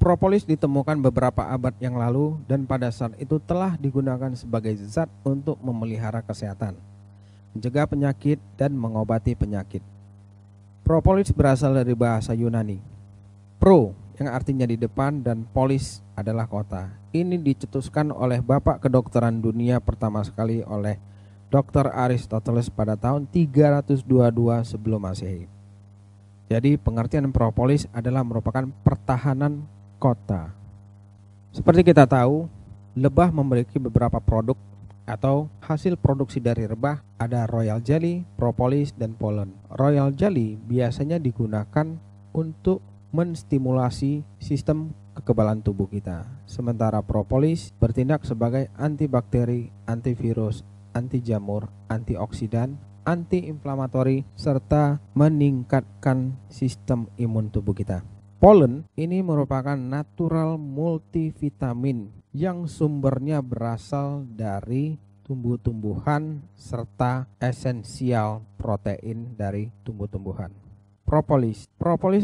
Propolis ditemukan beberapa abad yang lalu dan pada saat itu telah digunakan sebagai zat untuk memelihara kesehatan, mencegah penyakit, dan mengobati penyakit. Propolis berasal dari bahasa Yunani. Pro yang artinya di depan dan polis adalah kota. Ini dicetuskan oleh bapak kedokteran dunia pertama sekali oleh Dr. Aristoteles pada tahun 322 sebelum Masehi. Jadi pengertian propolis adalah merupakan pertahanan kota. Seperti kita tahu, lebah memiliki beberapa produk atau hasil produksi dari lebah, ada royal jelly, propolis, dan pollen. Royal jelly biasanya digunakan untuk menstimulasi sistem kekebalan tubuh kita. Sementara propolis bertindak sebagai antibakteri, antivirus, anti jamur, antioksidan, antiinflamatori, serta meningkatkan sistem imun tubuh kita. Pollen ini merupakan natural multivitamin yang sumbernya berasal dari tumbuh-tumbuhan serta esensial protein dari tumbuh-tumbuhan. Propolis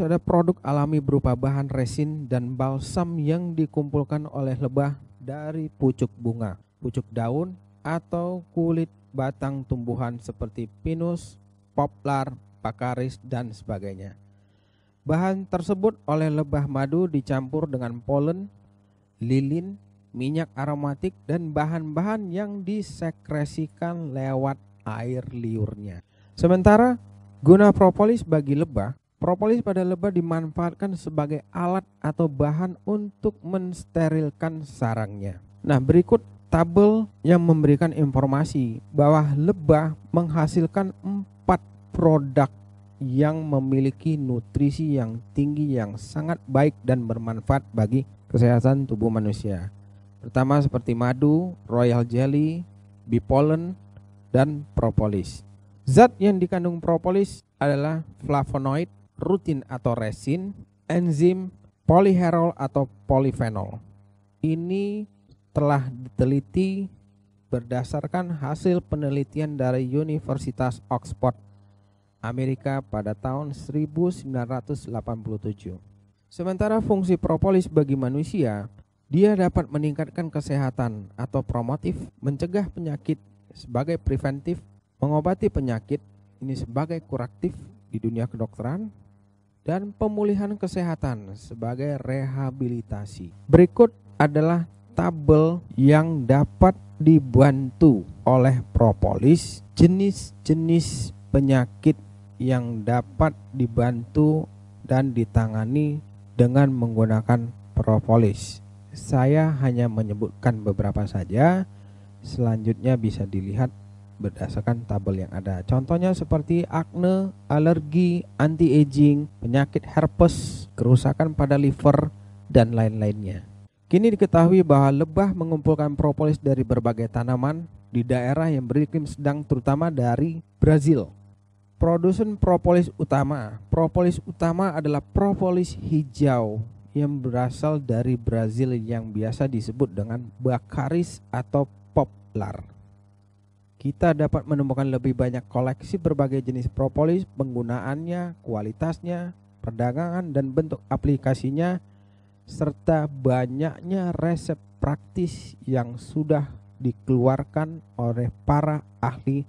ada produk alami berupa bahan resin dan balsam yang dikumpulkan oleh lebah dari pucuk bunga, pucuk daun, atau kulit batang tumbuhan seperti pinus, poplar, bakaris, dan sebagainya. Bahan tersebut oleh lebah madu dicampur dengan polen, lilin, minyak aromatik, dan bahan-bahan yang disekresikan lewat air liurnya. Sementara guna propolis bagi lebah, propolis pada lebah dimanfaatkan sebagai alat atau bahan untuk mensterilkan sarangnya. Nah, berikut tabel yang memberikan informasi bahwa lebah menghasilkan 4 produk yang memiliki nutrisi yang tinggi yang sangat baik dan bermanfaat bagi kesehatan tubuh manusia. Pertama seperti madu, royal jelly, bee pollen, dan propolis. Zat yang dikandung propolis adalah flavonoid, rutin atau resin, enzim, polyherol atau polyphenol. Ini telah diteliti berdasarkan hasil penelitian dari Universitas Oxford, Amerika pada tahun 1987. Sementara fungsi propolis bagi manusia, dia dapat meningkatkan kesehatan atau promotif, mencegah penyakit sebagai preventif, mengobati penyakit ini sebagai kuraktif di dunia kedokteran, dan pemulihan kesehatan sebagai rehabilitasi. Berikut adalah tabel yang dapat dibantu oleh propolis, jenis-jenis penyakit yang dapat dibantu dan ditangani dengan menggunakan propolis. Saya hanya menyebutkan beberapa saja, selanjutnya bisa dilihat berdasarkan tabel yang ada. Contohnya seperti akne, alergi, anti-aging, penyakit herpes, kerusakan pada liver, dan lain-lainnya. Kini diketahui bahwa lebah mengumpulkan propolis dari berbagai tanaman di daerah yang beriklim sedang, terutama dari Brazil. Produsen propolis utama adalah propolis hijau yang berasal dari Brazil yang biasa disebut dengan bakaris atau poplar. Kita dapat menemukan lebih banyak koleksi berbagai jenis propolis, penggunaannya, kualitasnya, perdagangan dan bentuk aplikasinya, serta banyaknya resep praktis yang sudah dikeluarkan oleh para ahli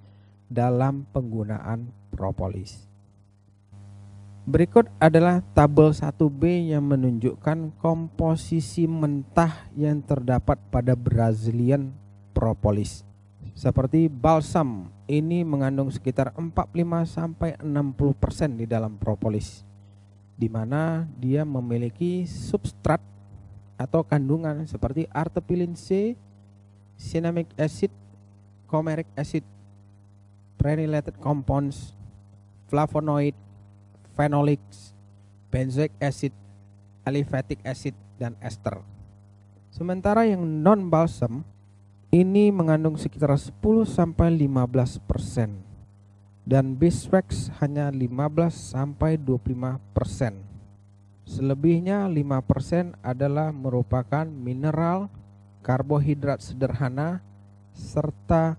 dalam penggunaan propolis. Berikut adalah tabel 1B yang menunjukkan komposisi mentah yang terdapat pada Brazilian propolis. Seperti balsam, ini mengandung sekitar 45-60% di dalam propolis, di mana dia memiliki substrat atau kandungan seperti artepilin C, cinnamic acid, comeric acid, phenylated compounds, flavonoid, phenolics, benzoic acid, aliphatic acid, dan ester. Sementara yang non-balsam ini mengandung sekitar 10-15% dan beeswax hanya 15-25%. Selebihnya 5% adalah merupakan mineral, karbohidrat sederhana, serta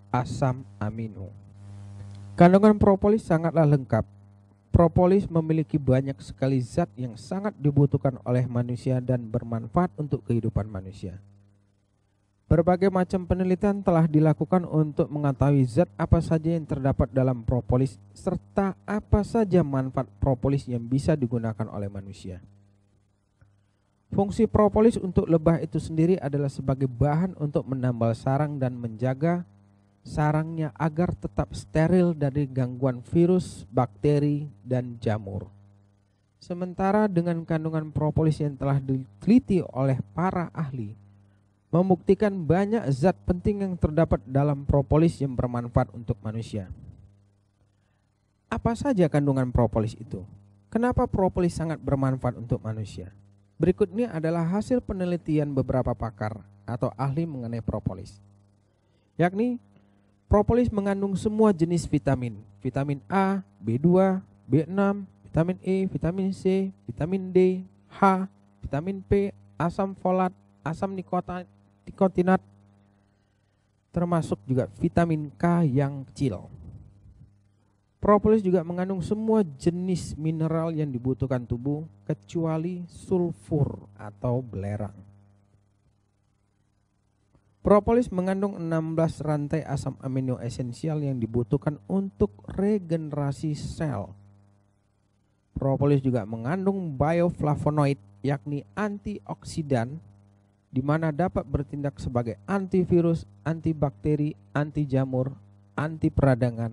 asam amino. Kandungan propolis sangatlah lengkap. Propolis memiliki banyak sekali zat yang sangat dibutuhkan oleh manusia dan bermanfaat untuk kehidupan manusia. Berbagai macam penelitian telah dilakukan untuk mengetahui zat apa saja yang terdapat dalam propolis serta apa saja manfaat propolis yang bisa digunakan oleh manusia. Fungsi propolis untuk lebah itu sendiri adalah sebagai bahan untuk menambal sarang dan menjaga sarangnya agar tetap steril dari gangguan virus, bakteri, dan jamur. Sementara dengan kandungan propolis yang telah diteliti oleh para ahli, membuktikan banyak zat penting yang terdapat dalam propolis yang bermanfaat untuk manusia. Apa saja kandungan propolis itu? Kenapa propolis sangat bermanfaat untuk manusia? Berikut ini adalah hasil penelitian beberapa pakar atau ahli mengenai propolis. Yakni, propolis mengandung semua jenis vitamin, vitamin A, B2, B6, vitamin E, vitamin C, vitamin D, H, vitamin P, asam folat, asam nikotinat, termasuk juga vitamin K yang kecil. Propolis juga mengandung semua jenis mineral yang dibutuhkan tubuh kecuali sulfur atau belerang. Propolis mengandung 16 rantai asam amino esensial yang dibutuhkan untuk regenerasi sel. Propolis juga mengandung bioflavonoid yakni antioksidan di mana dapat bertindak sebagai antivirus, antibakteri, anti jamur, anti peradangan,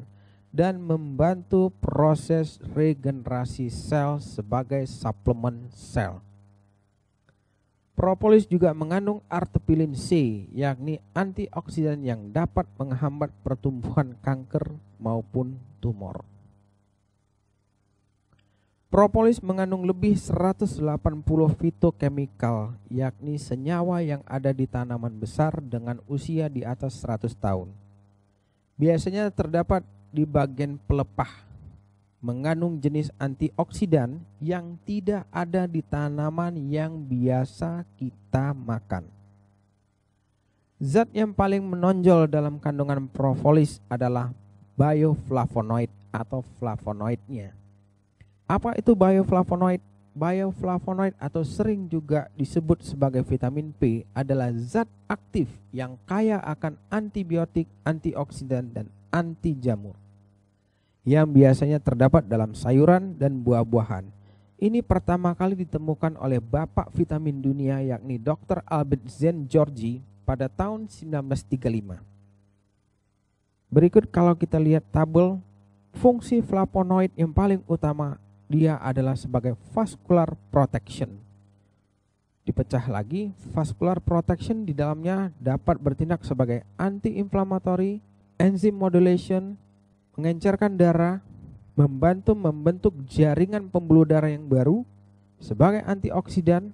dan membantu proses regenerasi sel sebagai suplemen sel. Propolis juga mengandung artepilin C, yakni antioksidan yang dapat menghambat pertumbuhan kanker maupun tumor. Propolis mengandung lebih 180 fitokemikal, yakni senyawa yang ada di tanaman besar dengan usia di atas 100 tahun. Biasanya terdapat di bagian pelepah, mengandung jenis antioksidan yang tidak ada di tanaman yang biasa kita makan. Zat yang paling menonjol dalam kandungan propolis adalah bioflavonoid atau flavonoidnya. Apa itu bioflavonoid? Bioflavonoid atau sering juga disebut sebagai vitamin P adalah zat aktif yang kaya akan antibiotik, antioksidan, dan anti jamur yang biasanya terdapat dalam sayuran dan buah-buahan. Ini pertama kali ditemukan oleh bapak vitamin dunia yakni Dr. Albert Szent-Györgyi pada tahun 1935. Berikut kalau kita lihat tabel fungsi flavonoid yang paling utama, dia adalah sebagai vascular protection. Dipecah lagi, vascular protection di dalamnya dapat bertindak sebagai anti-inflammatory, enzyme modulation, mengencerkan darah, membantu membentuk jaringan pembuluh darah yang baru sebagai antioksidan,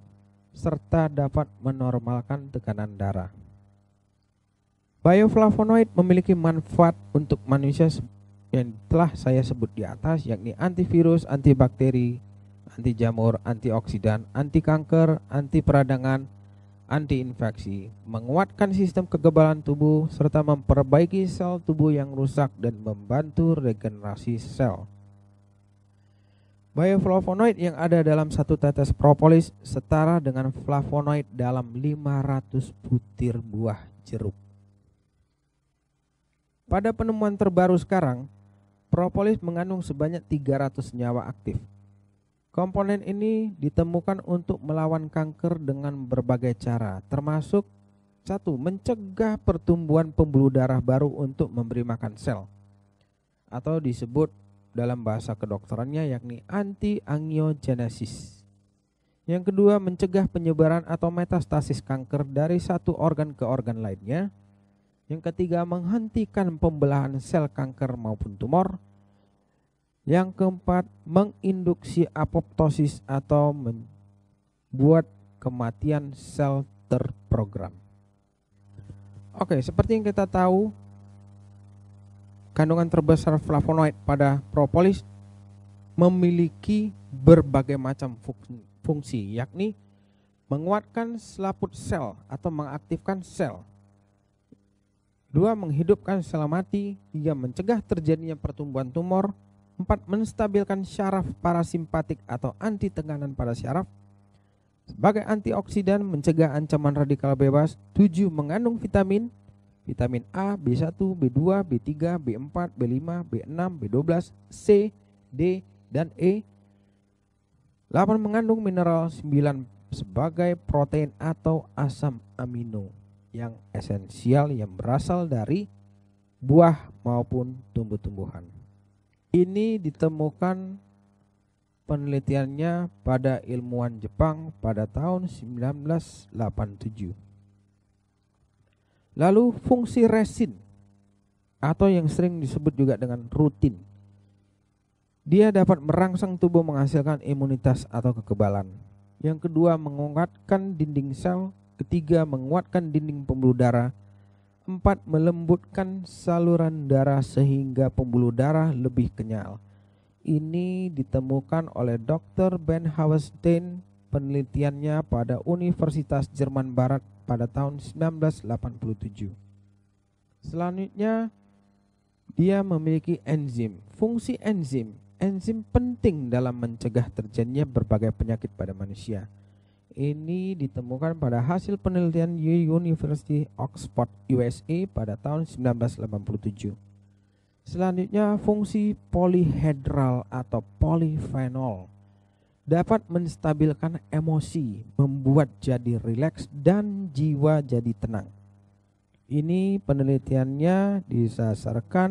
serta dapat menormalkan tekanan darah. Bioflavonoid memiliki manfaat untuk manusia yang telah saya sebut di atas, yakni antivirus, antibakteri, anti jamur, antioksidan, anti kanker, anti peradangan, anti-infeksi, menguatkan sistem kekebalan tubuh, serta memperbaiki sel tubuh yang rusak dan membantu regenerasi sel. Bioflavonoid yang ada dalam satu tetes propolis setara dengan flavonoid dalam 500 butir buah jeruk. Pada penemuan terbaru sekarang, propolis mengandung sebanyak 300 senyawa aktif. Komponen ini ditemukan untuk melawan kanker dengan berbagai cara, termasuk 1. Mencegah pertumbuhan pembuluh darah baru untuk memberi makan sel, atau disebut dalam bahasa kedokterannya yakni anti-angiogenesis. Yang kedua, mencegah penyebaran atau metastasis kanker dari satu organ ke organ lainnya. Yang ketiga, menghentikan pembelahan sel kanker maupun tumor. Yang keempat, menginduksi apoptosis atau membuat kematian sel terprogram. Oke, seperti yang kita tahu, kandungan terbesar flavonoid pada propolis memiliki berbagai macam fungsi, yakni menguatkan selaput sel atau mengaktifkan sel. 2. Menghidupkan sel mati. 3. Mencegah terjadinya pertumbuhan tumor. 4. Menstabilkan syaraf parasimpatik atau anti tekanan pada syaraf. Sebagai antioksidan mencegah ancaman radikal bebas. 7. Mengandung vitamin A, B1, B2, B3, B4, B5, B6, B12, C, D, dan E. 8. Mengandung mineral. 9. Sebagai protein atau asam amino yang esensial yang berasal dari buah maupun tumbuh-tumbuhan. Ini ditemukan penelitiannya pada ilmuwan Jepang pada tahun 1987. Lalu fungsi resin atau yang sering disebut juga dengan rutin. Dia dapat merangsang tubuh menghasilkan imunitas atau kekebalan. Yang kedua, menguatkan dinding sel. Ketiga, menguatkan dinding pembuluh darah. 4. Melembutkan saluran darah sehingga pembuluh darah lebih kenyal. Ini ditemukan oleh Dr. Ben Hauenstein, penelitiannya pada Universitas Jerman Barat pada tahun 1987. Selanjutnya, dia memiliki enzim. Fungsi enzim penting dalam mencegah terjadinya berbagai penyakit pada manusia. Ini ditemukan pada hasil penelitian University Oxford USA pada tahun 1987. Selanjutnya, fungsi polihedral atau polifenol dapat menstabilkan emosi, membuat jadi rileks dan jiwa jadi tenang. Ini penelitiannya didasarkan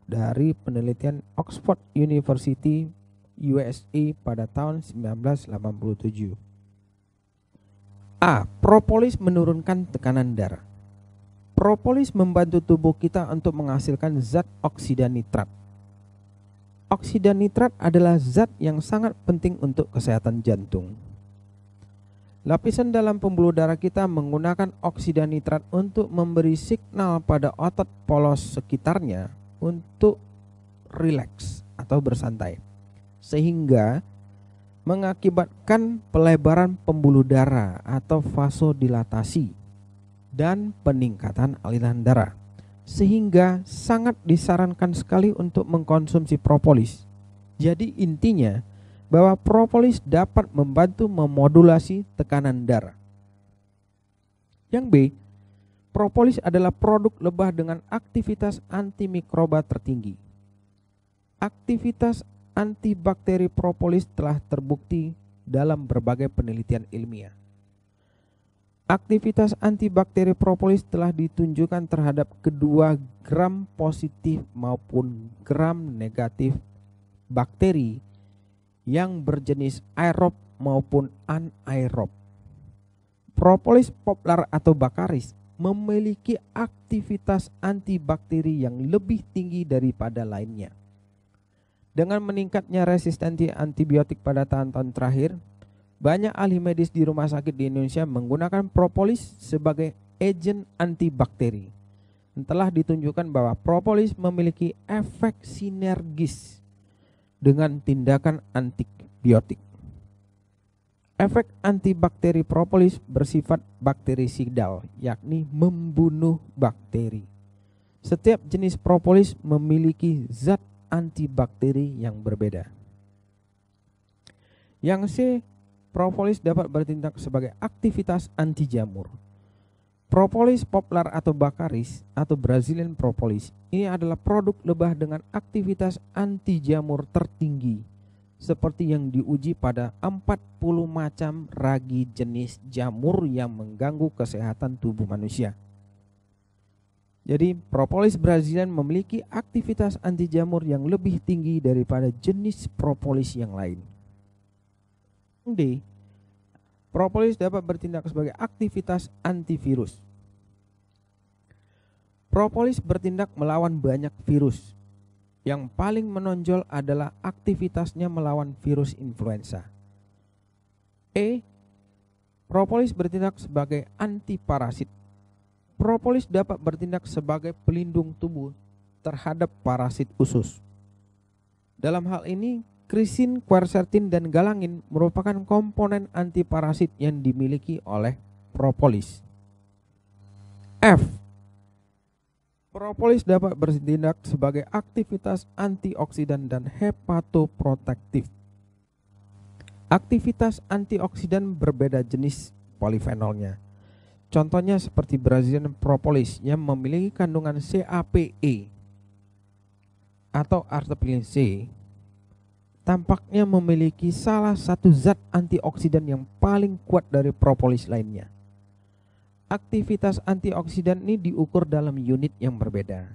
dari penelitian Oxford University USA pada tahun 1987. A. Propolis menurunkan tekanan darah. Propolis membantu tubuh kita untuk menghasilkan zat oksida nitrat. Oksida nitrat adalah zat yang sangat penting untuk kesehatan jantung. Lapisan dalam pembuluh darah kita menggunakan oksida nitrat untuk memberi signal pada otot polos sekitarnya untuk rileks atau bersantai, sehingga mengakibatkan pelebaran pembuluh darah atau vasodilatasi dan peningkatan aliran darah, sehingga sangat disarankan sekali untuk mengkonsumsi propolis. Jadi intinya bahwa propolis dapat membantu memodulasi tekanan darah. Yang B, propolis adalah produk lebah dengan aktivitas antimikroba tertinggi. Aktivitas antibakteri propolis telah terbukti dalam berbagai penelitian ilmiah. Aktivitas antibakteri propolis telah ditunjukkan terhadap kedua gram positif maupun gram negatif bakteri yang berjenis aerob maupun anaerob. Propolis poplar atau baccharis memiliki aktivitas antibakteri yang lebih tinggi daripada lainnya. Dengan meningkatnya resistensi antibiotik pada tahun-tahun terakhir, banyak ahli medis di rumah sakit di Indonesia menggunakan propolis sebagai agen antibakteri. Telah ditunjukkan bahwa propolis memiliki efek sinergis dengan tindakan antibiotik. Efek antibakteri propolis bersifat bakterisidal, yakni membunuh bakteri. Setiap jenis propolis memiliki zat antibakteri yang berbeda. Yang C, propolis dapat bertindak sebagai aktivitas anti jamur. Propolis poplar atau baccharis atau Brazilian propolis ini adalah produk lebah dengan aktivitas anti jamur tertinggi, seperti yang diuji pada 40 macam ragi jenis jamur yang mengganggu kesehatan tubuh manusia. Jadi propolis Brazilian memiliki aktivitas anti jamur yang lebih tinggi daripada jenis propolis yang lain. D. Propolis dapat bertindak sebagai aktivitas antivirus. Propolis bertindak melawan banyak virus. Yang paling menonjol adalah aktivitasnya melawan virus influenza. E. Propolis bertindak sebagai antiparasit. Propolis dapat bertindak sebagai pelindung tubuh terhadap parasit usus. Dalam hal ini, krisin, quercetin, dan galangin merupakan komponen antiparasit yang dimiliki oleh propolis. F. Propolis dapat bertindak sebagai aktivitas antioksidan dan hepatoprotektif. Aktivitas antioksidan berbeda jenis polifenolnya. Contohnya seperti Brazilian propolis yang memiliki kandungan CAPE atau artepilin C, tampaknya memiliki salah satu zat antioksidan yang paling kuat dari propolis lainnya. Aktivitas antioksidan ini diukur dalam unit yang berbeda.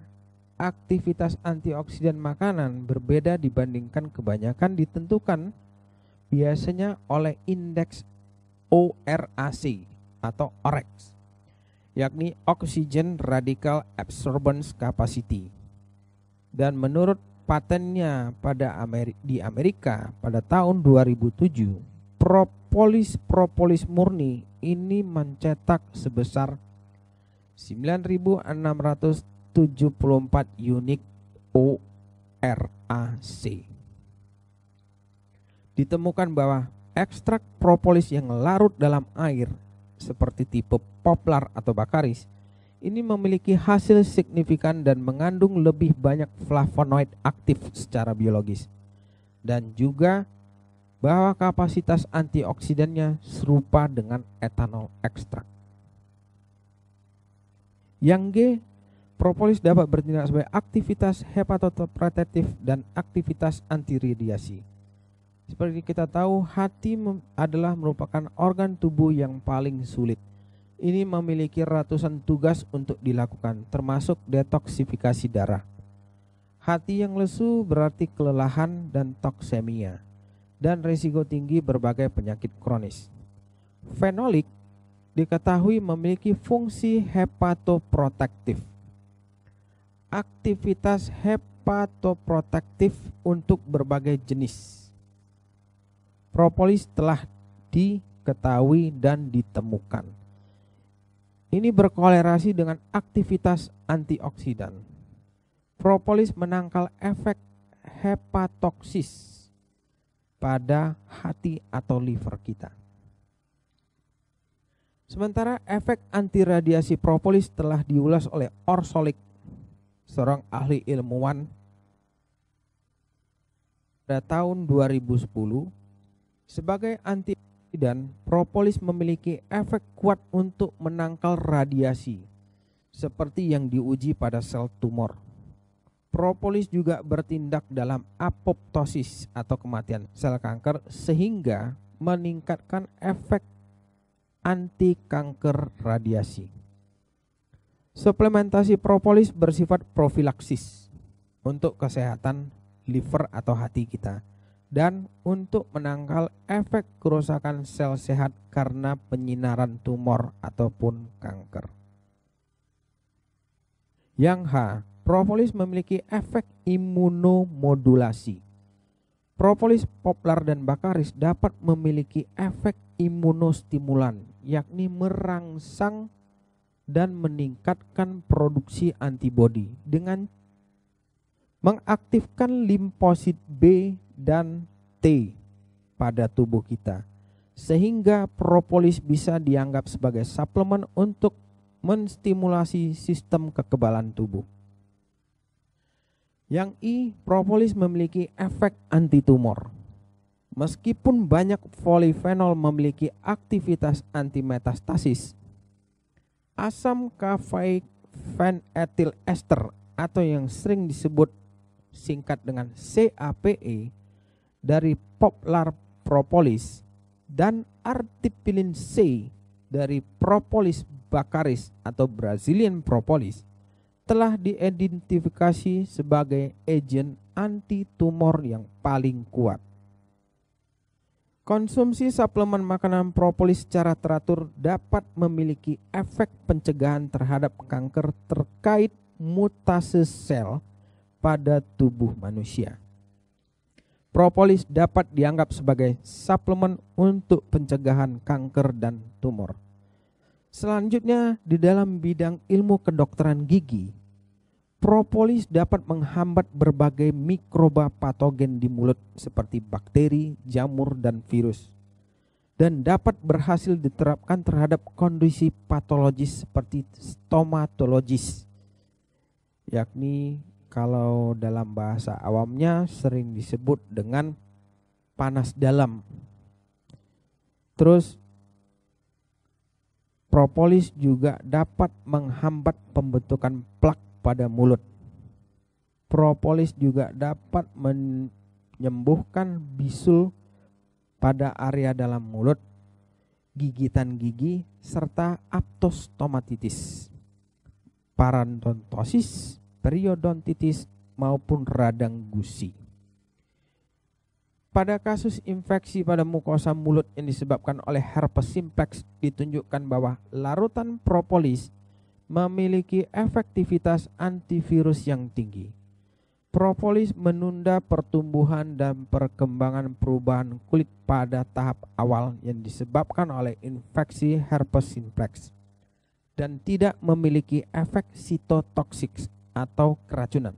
Aktivitas antioksidan makanan berbeda dibandingkan kebanyakan ditentukan biasanya oleh indeks ORAC atau ORAC, yakni Oxygen Radical Absorbance Capacity. Dan menurut patennya di Amerika pada tahun 2007, propolis murni ini mencetak sebesar 9.674 unit ORAC. Ditemukan bahwa ekstrak propolis yang larut dalam air seperti tipe poplar atau bakaris ini memiliki hasil signifikan dan mengandung lebih banyak flavonoid aktif secara biologis, dan juga bahwa kapasitas antioksidannya serupa dengan etanol ekstrak. Yang G, propolis dapat bertindak sebagai aktivitas hepatoprotektif dan aktivitas antiradiasi. Seperti kita tahu, hati adalah merupakan organ tubuh yang paling sulit. Ini memiliki ratusan tugas untuk dilakukan, termasuk detoksifikasi darah. Hati yang lesu berarti kelelahan dan toksemia, dan risiko tinggi berbagai penyakit kronis. Fenolik diketahui memiliki fungsi hepatoprotektif. Aktivitas hepatoprotektif untuk berbagai jenis propolis telah diketahui dan ditemukan. Ini berkolerasi dengan aktivitas antioksidan. Propolis menangkal efek hepatoksis pada hati atau liver kita. Sementara efek antiradiasi propolis telah diulas oleh Orsolik, seorang ahli ilmuwan, pada tahun 2010. Sebagai antioksidan, propolis memiliki efek kuat untuk menangkal radiasi, seperti yang diuji pada sel tumor. Propolis juga bertindak dalam apoptosis atau kematian sel kanker sehingga meningkatkan efek anti kanker radiasi. Suplementasi propolis bersifat profilaksis untuk kesehatan liver atau hati kita dan untuk menangkal efek kerusakan sel sehat karena penyinaran tumor ataupun kanker. Yang H, propolis memiliki efek imunomodulasi. Propolis poplar dan bakaris dapat memiliki efek imunostimulan, yakni merangsang dan meningkatkan produksi antibodi dengan mengaktifkan limfosit B dan T pada tubuh kita, sehingga propolis bisa dianggap sebagai suplemen untuk menstimulasi sistem kekebalan tubuh. Yang I, propolis memiliki efek antitumor. Meskipun banyak polifenol memiliki aktivitas antimetastasis, asam kafein ester atau yang sering disebut singkat dengan CAPE dari poplar propolis dan artipilin C dari propolis bakaris atau Brazilian propolis telah diidentifikasi sebagai agen anti-tumor yang paling kuat. Konsumsi suplemen makanan propolis secara teratur dapat memiliki efek pencegahan terhadap kanker terkait mutase sel pada tubuh manusia. Propolis dapat dianggap sebagai suplemen untuk pencegahan kanker dan tumor. Selanjutnya, di dalam bidang ilmu kedokteran gigi, propolis dapat menghambat berbagai mikroba patogen di mulut seperti bakteri, jamur, dan virus, dan dapat berhasil diterapkan terhadap kondisi patologis seperti stomatologis yakni kalau dalam bahasa awamnya sering disebut dengan panas dalam. Terus propolis juga dapat menghambat pembentukan plak pada mulut. Propolis juga dapat menyembuhkan bisul pada area dalam mulut, gigitan gigi, serta aptostomatitis, parodontosis, periodontitis, maupun radang gusi. Pada kasus infeksi pada mukosa mulut yang disebabkan oleh herpes simplex, ditunjukkan bahwa larutan propolis memiliki efektivitas antivirus yang tinggi. Propolis menunda pertumbuhan dan perkembangan perubahan kulit pada tahap awal yang disebabkan oleh infeksi herpes simplex dan tidak memiliki efek sitotoksik atau keracunan.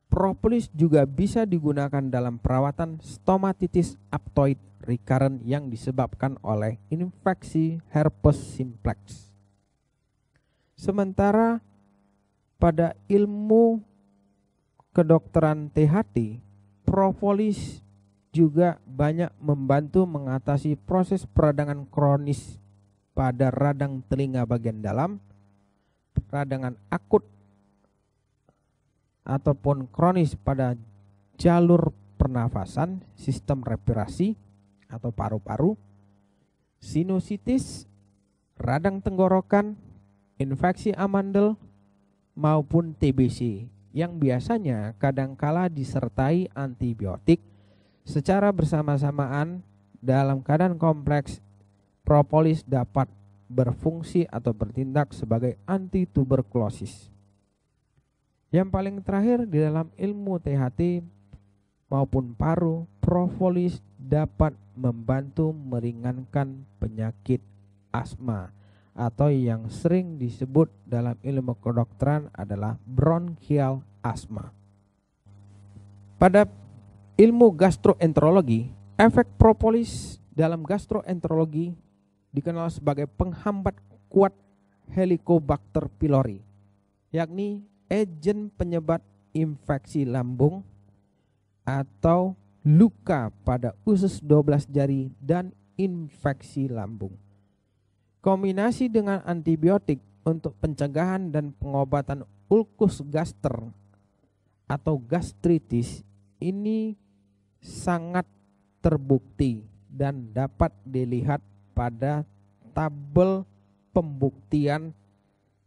Propolis juga bisa digunakan dalam perawatan stomatitis aptoid recurrent yang disebabkan oleh infeksi herpes simplex. Sementara pada ilmu kedokteran THT, propolis juga banyak membantu mengatasi proses peradangan kronis pada radang telinga bagian dalam, peradangan akut ataupun kronis pada jalur pernafasan, sistem respirasi atau paru-paru, sinusitis, radang tenggorokan, infeksi amandel, maupun TBC yang biasanya kadangkala disertai antibiotik secara bersamaan dalam keadaan kompleks. Propolis dapat berfungsi atau bertindak sebagai antituberkulosis. Yang paling terakhir, di dalam ilmu THT maupun paru, propolis dapat membantu meringankan penyakit asma atau yang sering disebut dalam ilmu kedokteran adalah bronchial asma. Pada ilmu gastroenterologi, efek propolis dalam gastroenterologi dikenal sebagai penghambat kuat Helicobacter pylori, yakni agen penyebat infeksi lambung atau luka pada usus 12 jari dan infeksi lambung. Kombinasi dengan antibiotik untuk pencegahan dan pengobatan ulkus gaster atau gastritis ini sangat terbukti dan dapat dilihat pada tabel pembuktian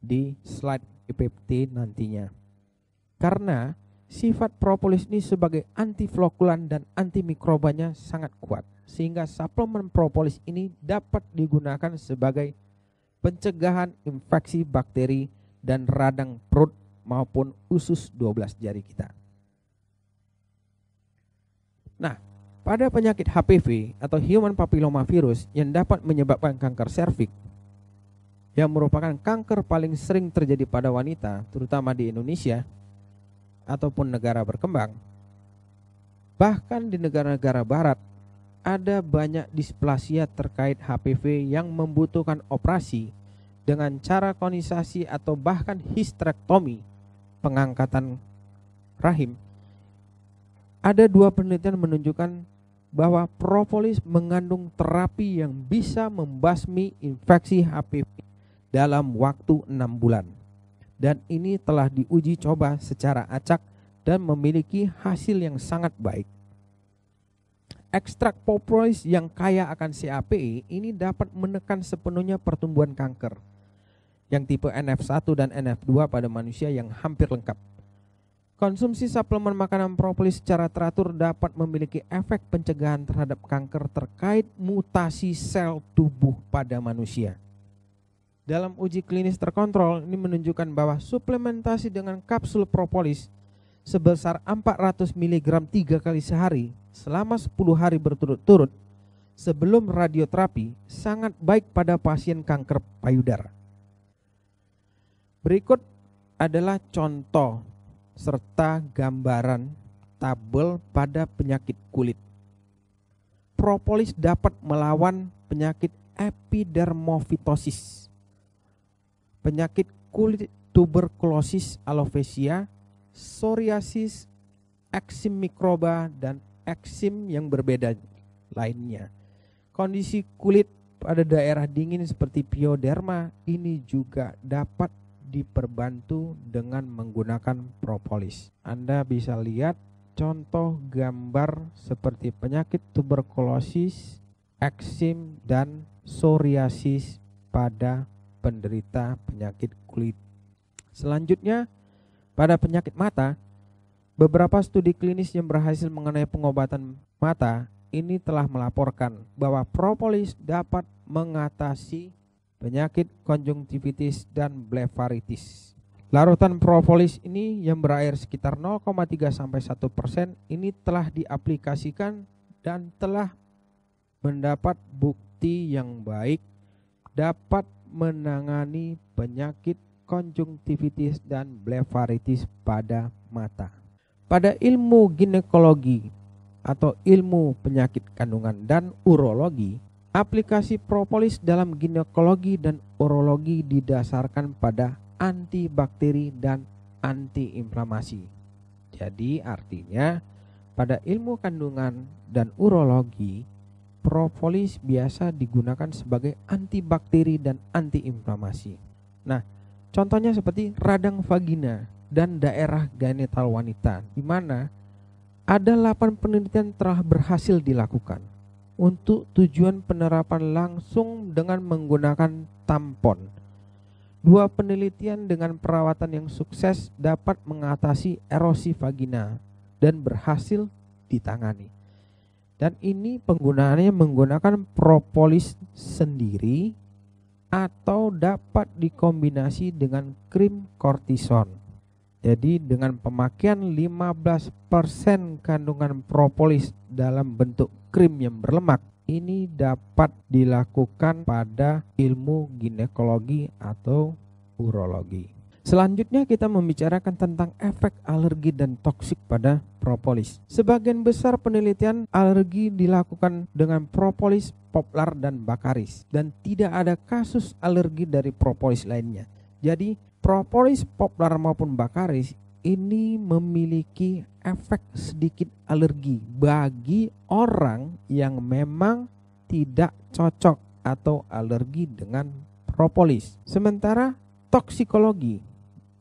di slide PPT nantinya. Karena sifat propolis ini sebagai antiflokulan dan antimikrobanya sangat kuat, sehingga suplemen propolis ini dapat digunakan sebagai pencegahan infeksi bakteri dan radang perut maupun usus 12 jari kita. Nah, pada penyakit HPV atau human papilloma virus yang dapat menyebabkan kanker serviks, yang merupakan kanker paling sering terjadi pada wanita, terutama di Indonesia ataupun negara berkembang. Bahkan di negara-negara barat ada banyak displasia terkait HPV yang membutuhkan operasi dengan cara konisasi atau bahkan histrektomi, pengangkatan rahim. Ada 2 penelitian menunjukkan bahwa propolis mengandung terapi yang bisa membasmi infeksi HPV dalam waktu 6 bulan. Dan ini telah diuji coba secara acak dan memiliki hasil yang sangat baik. Ekstrak propolis yang kaya akan CAPE ini dapat menekan sepenuhnya pertumbuhan kanker yang tipe NF1 dan NF2 pada manusia yang hampir lengkap. Konsumsi suplemen makanan propolis secara teratur dapat memiliki efek pencegahan terhadap kanker terkait mutasi sel tubuh pada manusia. Dalam uji klinis terkontrol ini menunjukkan bahwa suplementasi dengan kapsul propolis sebesar 400 mg 3 kali sehari selama 10 hari berturut-turut sebelum radioterapi sangat baik pada pasien kanker payudara. Berikut adalah contoh serta gambaran tabel pada penyakit kulit. Propolis dapat melawan penyakit epidermofitosis, penyakit kulit tuberkulosis alopecia, psoriasis, eksim mikroba, dan eksim yang berbeda lainnya. Kondisi kulit pada daerah dingin seperti pyoderma ini juga dapat diperbantu dengan menggunakan propolis. Anda bisa lihat contoh gambar seperti penyakit tuberkulosis, eksim, dan psoriasis pada penderita penyakit kulit. Selanjutnya, pada penyakit mata, beberapa studi klinis yang berhasil mengenai pengobatan mata ini telah melaporkan bahwa propolis dapat mengatasi penyakit konjungtivitis dan blefaritis. Larutan propolis ini yang berair sekitar 0,3-1% ini telah diaplikasikan dan telah mendapat bukti yang baik dapat menangani penyakit konjungtivitis dan blefaritis pada mata. Pada ilmu ginekologi atau ilmu penyakit kandungan dan urologi, aplikasi propolis dalam ginekologi dan urologi didasarkan pada antibakteri dan antiinflamasi. Jadi artinya pada ilmu kandungan dan urologi, propolis biasa digunakan sebagai antibakteri dan antiinflamasi. Nah, contohnya seperti radang vagina dan daerah genital wanita, di mana ada 8 penelitian telah berhasil dilakukan untuk tujuan penerapan langsung dengan menggunakan tampon. 2 penelitian dengan perawatan yang sukses dapat mengatasi erosi vagina dan berhasil ditangani. Dan ini penggunaannya menggunakan propolis sendiri atau dapat dikombinasi dengan krim kortison. Jadi dengan pemakaian 15% kandungan propolis dalam bentuk krim yang berlemak, ini dapat dilakukan pada ilmu ginekologi atau urologi. Selanjutnya kita membicarakan tentang efek alergi dan toksik pada propolis. Sebagian besar penelitian alergi dilakukan dengan propolis, poplar, dan bakaris, dan tidak ada kasus alergi dari propolis lainnya. Jadi propolis, poplar maupun bakaris ini memiliki efek sedikit alergi bagi orang yang memang tidak cocok atau alergi dengan propolis. Sementara toksikologi,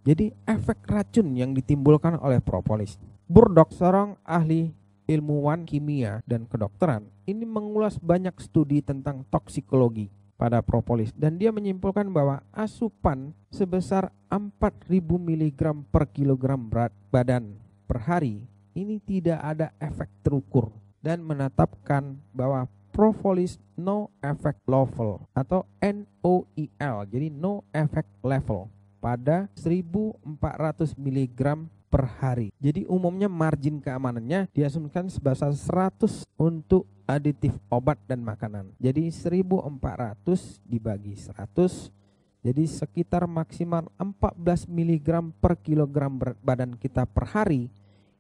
jadi efek racun yang ditimbulkan oleh propolis. Burdock, seorang ahli ilmuwan kimia dan kedokteran, ini mengulas banyak studi tentang toksikologi pada propolis, dan dia menyimpulkan bahwa asupan sebesar 4.000 mg per kilogram berat badan per hari ini tidak ada efek terukur, dan menetapkan bahwa propolis no effect level atau NOEL, jadi no effect level pada 1.400 mg per hari. Jadi umumnya margin keamanannya diasumsikan sebesar 100 untuk aditif obat dan makanan. Jadi 1.400 dibagi 100, jadi sekitar maksimal 14 mg per kilogram berat badan kita per hari.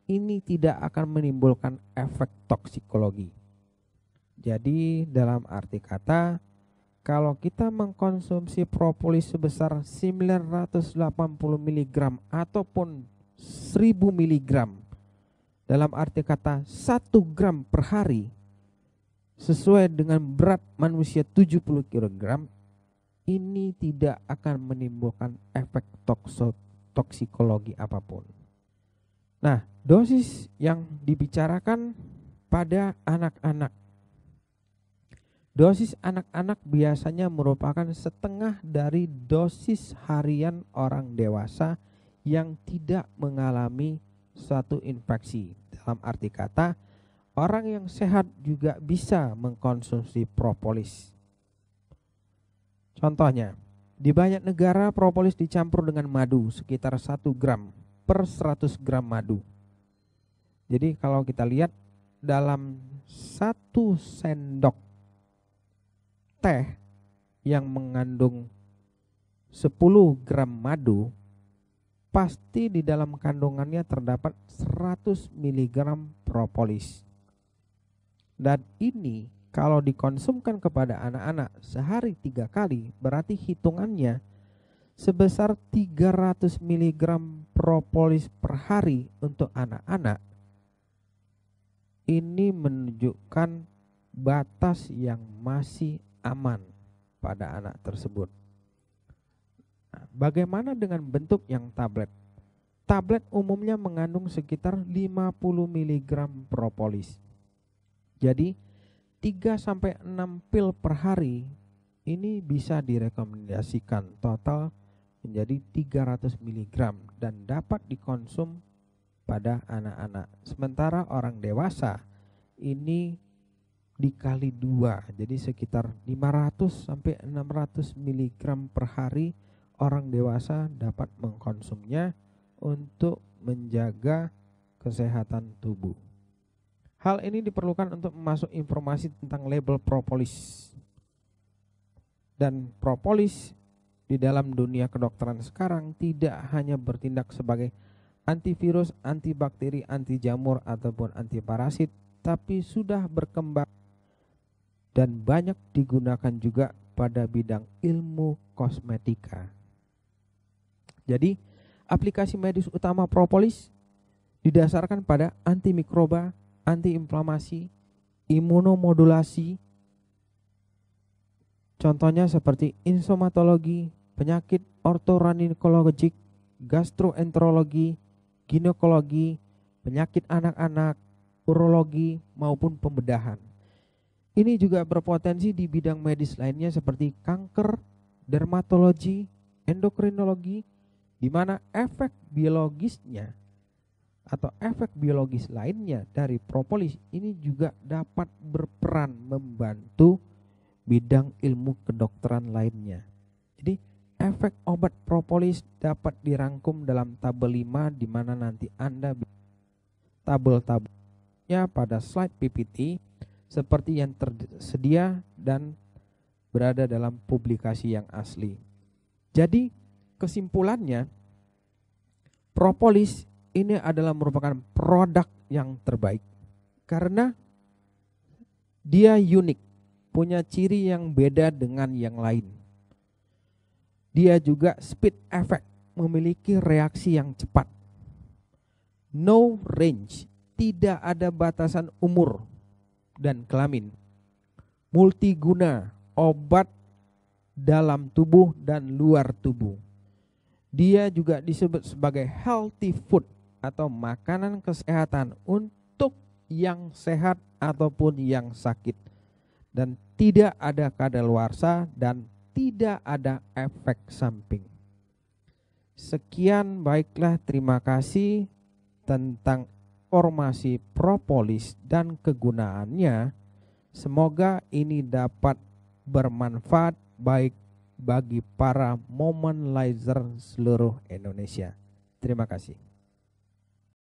Ini tidak akan menimbulkan efek toksikologi. Jadi dalam arti kata, kalau kita mengkonsumsi propolis sebesar 980 mg ataupun 1000 mg, dalam arti kata 1 gram per hari, sesuai dengan berat manusia 70 kg, ini tidak akan menimbulkan efek toksikologi apapun. Nah, dosis yang dibicarakan pada anak-anak. Dosis anak-anak biasanya merupakan setengah dari dosis harian orang dewasa yang tidak mengalami suatu infeksi. Dalam arti kata, orang yang sehat juga bisa mengkonsumsi propolis. Contohnya, di banyak negara propolis dicampur dengan madu sekitar 1 gram per 100 gram madu. Jadi kalau kita lihat dalam 1 sendok teh yang mengandung 10 gram madu, pasti di dalam kandungannya terdapat 100 mg propolis. Dan ini kalau dikonsumkan kepada anak-anak sehari 3 kali, berarti hitungannya sebesar 300 mg propolis per hari untuk anak-anak, ini menunjukkan batas yang masih aman pada anak tersebut. Nah, bagaimana dengan bentuk yang tablet? Tablet umumnya mengandung sekitar 50 mg propolis. Jadi 3-6 pil per hari ini bisa direkomendasikan total menjadi 300 mg dan dapat dikonsum pada anak-anak. Sementara orang dewasa ini dikali 2, jadi sekitar 500-600 mg per hari orang dewasa dapat mengkonsumnya untuk menjaga kesehatan tubuh. Hal ini diperlukan untuk memasuk informasi tentang label propolis. Dan propolis di dalam dunia kedokteran sekarang tidak hanya bertindak sebagai antivirus, antibakteri, anti jamur ataupun anti parasit, tapi sudah berkembang dan banyak digunakan juga pada bidang ilmu kosmetika. Jadi, aplikasi medis utama propolis didasarkan pada antimikroba, antiinflamasi, imunomodulasi. Contohnya seperti insomatologi, penyakit orthorinolarik, gastroenterologi, ginekologi, penyakit anak-anak, urologi maupun pembedahan. Ini juga berpotensi di bidang medis lainnya seperti kanker, dermatologi, endokrinologi, di mana efek biologisnya atau efek biologis lainnya dari propolis ini juga dapat berperan membantu bidang ilmu kedokteran lainnya. Jadi efek obat propolis dapat dirangkum dalam tabel 5, di mana nanti Anda tabel-tabelnya pada slide PPT seperti yang tersedia dan berada dalam publikasi yang asli. Jadi kesimpulannya, propolis ini adalah merupakan produk yang terbaik karena dia unik, punya ciri yang beda dengan yang lain. Dia juga speed effect, memiliki reaksi yang cepat. No range, tidak ada batasan umur dan kelamin. Multiguna, obat dalam tubuh dan luar tubuh. Dia juga disebut sebagai healthy food atau makanan kesehatan untuk yang sehat ataupun yang sakit, dan tidak ada kadaluarsa dan tidak ada efek samping. Sekian, baiklah, terima kasih tentang informasi propolis dan kegunaannya. Semoga ini dapat bermanfaat baik bagi para momentizer seluruh Indonesia. Terima kasih.